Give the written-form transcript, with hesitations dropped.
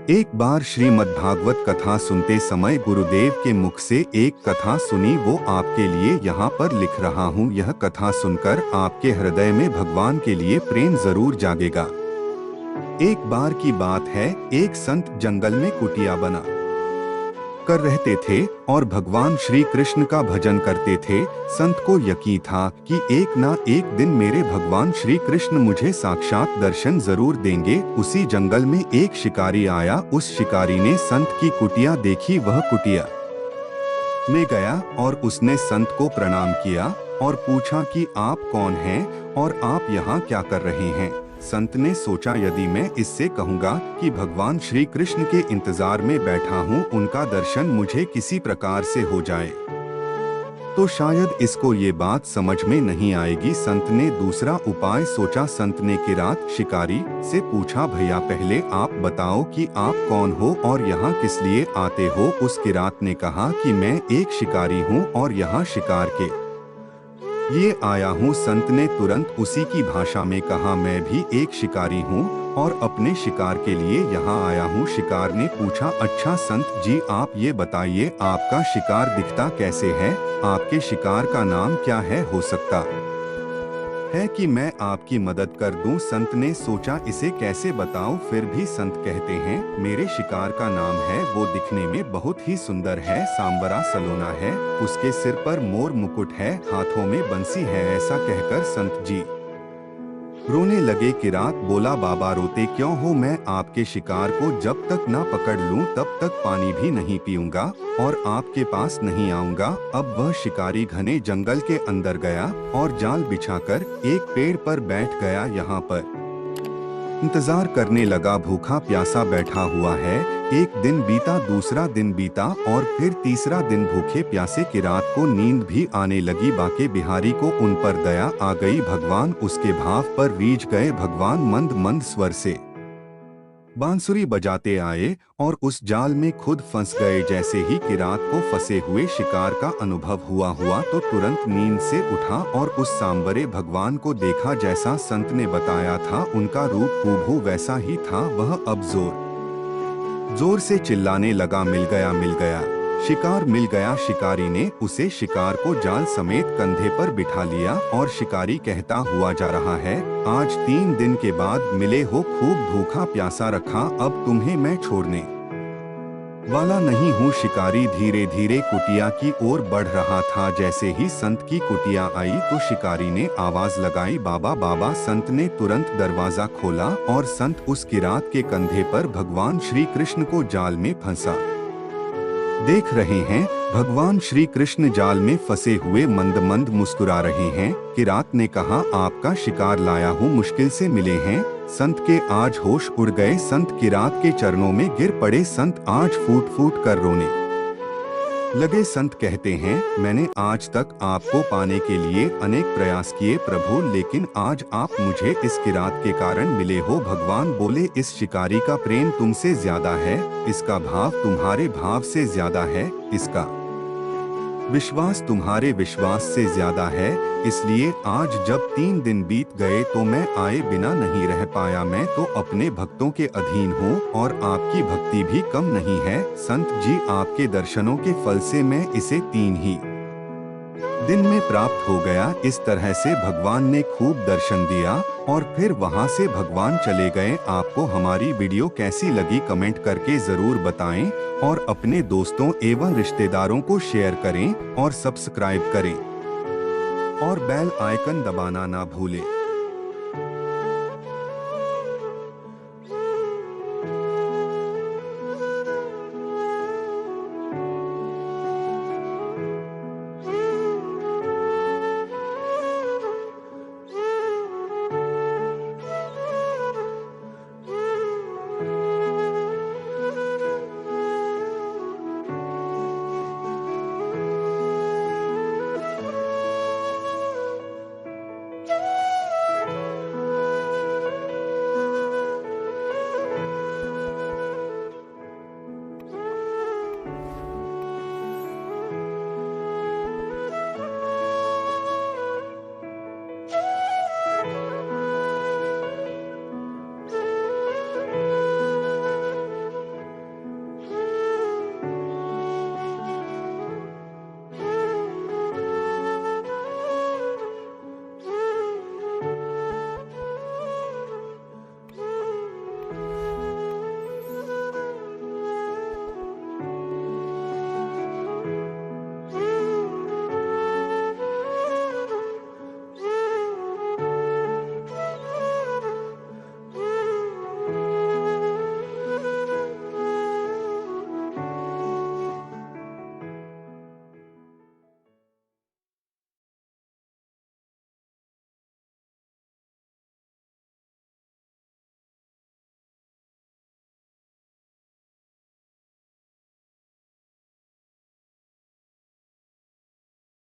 एक बार श्रीमद् भागवत कथा सुनते समय गुरुदेव के मुख से एक कथा सुनी, वो आपके लिए यहाँ पर लिख रहा हूँ। यह कथा सुनकर आपके हृदय में भगवान के लिए प्रेम जरूर जागेगा। एक बार की बात है, एक संत जंगल में कुटिया बना कर रहते थे और भगवान श्री कृष्ण का भजन करते थे। संत को यकीन था कि एक ना एक दिन मेरे भगवान श्री कृष्ण मुझे साक्षात दर्शन जरूर देंगे। उसी जंगल में एक शिकारी आया। उस शिकारी ने संत की कुटिया देखी। वह कुटिया में गया और उसने संत को प्रणाम किया और पूछा कि आप कौन हैं और आप यहाँ क्या कर रहे हैं। संत ने सोचा, यदि मैं इससे कहूँगा कि भगवान श्री कृष्ण के इंतजार में बैठा हूँ, उनका दर्शन मुझे किसी प्रकार से हो जाए तो शायद इसको ये बात समझ में नहीं आएगी। संत ने दूसरा उपाय सोचा। संत ने किरात शिकारी से पूछा, भैया पहले आप बताओ कि आप कौन हो और यहाँ किस लिए आते हो। उस किरात ने कहा कि मैं एक शिकारी हूँ और यहाँ शिकार के ये आया हूँ। संत ने तुरंत उसी की भाषा में कहा, मैं भी एक शिकारी हूँ और अपने शिकार के लिए यहाँ आया हूँ। शिकार ने पूछा, अच्छा संत जी, आप ये बताइए आपका शिकार दिखता कैसे है, आपके शिकार का नाम क्या है, हो सकता है कि मैं आपकी मदद कर दूं। संत ने सोचा, इसे कैसे बताऊं। फिर भी संत कहते हैं, मेरे शिकार का नाम है, वो दिखने में बहुत ही सुंदर है, सांबरा सलोना है, उसके सिर पर मोर मुकुट है, हाथों में बंसी है। ऐसा कहकर संत जी रोने लगे। किरात बोला, बाबा रोते क्यों हो, मैं आपके शिकार को जब तक ना पकड़ लूं तब तक पानी भी नहीं पीऊंगा और आपके पास नहीं आऊंगा। अब वह शिकारी घने जंगल के अंदर गया और जाल बिछाकर एक पेड़ पर बैठ गया। यहाँ पर इंतजार करने लगा, भूखा प्यासा बैठा हुआ है। एक दिन बीता, दूसरा दिन बीता और फिर तीसरा दिन। भूखे प्यासे किरात को नींद भी आने लगी। बाके बिहारी को उन पर दया आ गई। भगवान उसके भाव पर रीझ गए। भगवान मंद मंद स्वर से बांसुरी बजाते आए और उस जाल में खुद फंस गए। जैसे ही किरात को फंसे हुए शिकार का अनुभव हुआ तो तुरंत नींद से उठा और उस सांवरे भगवान को देखा। जैसा संत ने बताया था, उनका रूप हूबहू वैसा ही था। वह अब जोर से चिल्लाने लगा, मिल गया, मिल गया, शिकार मिल गया। शिकारी ने उसे शिकार को जाल समेत कंधे पर बिठा लिया और शिकारी कहता हुआ जा रहा है, आज 3 दिन के बाद मिले हो, खूब भूखा प्यासा रखा, अब तुम्हें मैं छोड़ने वाला नहीं हूँ। शिकारी धीरे धीरे कुटिया की ओर बढ़ रहा था। जैसे ही संत की कुटिया आई तो शिकारी ने आवाज लगाई, बाबा बाबा। संत ने तुरंत दरवाजा खोला और संत उस किरात के कंधे पर भगवान श्री कृष्ण को जाल में फंसा देख रहे हैं। भगवान श्री कृष्ण जाल में फंसे हुए मंद मंद मुस्कुरा रहे हैं। किरात ने कहा, आपका शिकार लाया हूँ, मुश्किल से मिले हैं। संत के आज होश उड़ गए। संत किरात के चरणों में गिर पड़े। संत आज फूट फूट कर रोने लगे। संत कहते हैं, मैंने आज तक आपको पाने के लिए अनेक प्रयास किए प्रभु, लेकिन आज आप मुझे इस किरात के कारण मिले हो। भगवान बोले, इस शिकारी का प्रेम तुमसे ज्यादा है, इसका भाव तुम्हारे भाव से ज्यादा है, इसका विश्वास तुम्हारे विश्वास से ज्यादा है। इसलिए आज जब 3 दिन बीत गए तो मैं आए बिना नहीं रह पाया। मैं तो अपने भक्तों के अधीन हूँ और आपकी भक्ति भी कम नहीं है। संत जी, आपके दर्शनों के फल से मैं इसे 3 ही दिन में प्राप्त हो गया। इस तरह से भगवान ने खूब दर्शन दिया और फिर वहां से भगवान चले गए। आपको हमारी वीडियो कैसी लगी कमेंट करके जरूर बताएं और अपने दोस्तों एवं रिश्तेदारों को शेयर करें और सब्सक्राइब करें और बेल आइकन दबाना ना भूलें।